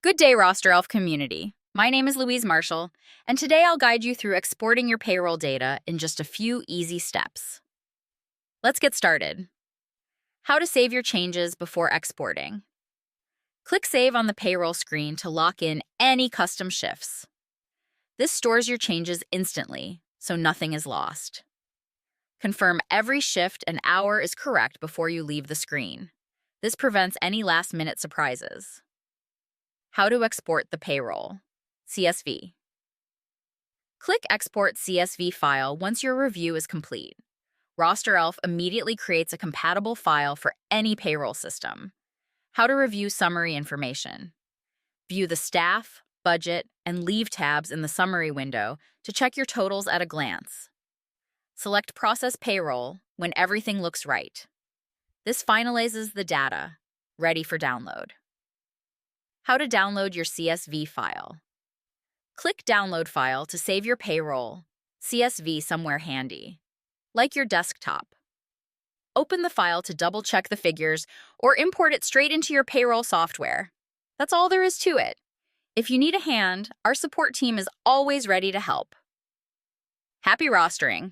Good day, RosterElf community. My name is Louise Marshall, and today I'll guide you through exporting your payroll data in just a few easy steps. Let's get started. How to save your changes before exporting. Click Save on the payroll screen to lock in any custom shifts. This stores your changes instantly, so nothing is lost. Confirm every shift and hour is correct before you leave the screen. This prevents any last-minute surprises. How to export the payroll CSV. Click Export CSV File once your review is complete. RosterElf immediately creates a compatible file for any payroll system. How to review summary information. View the staff, budget, and leave tabs in the summary window to check your totals at a glance. Select Process Payroll when everything looks right. This finalizes the data, ready for download. How to download your CSV file. Click Download File to save your payroll CSV somewhere handy, like your desktop. Open the file to double-check the figures or import it straight into your payroll software. That's all there is to it. If you need a hand, our support team is always ready to help. Happy rostering!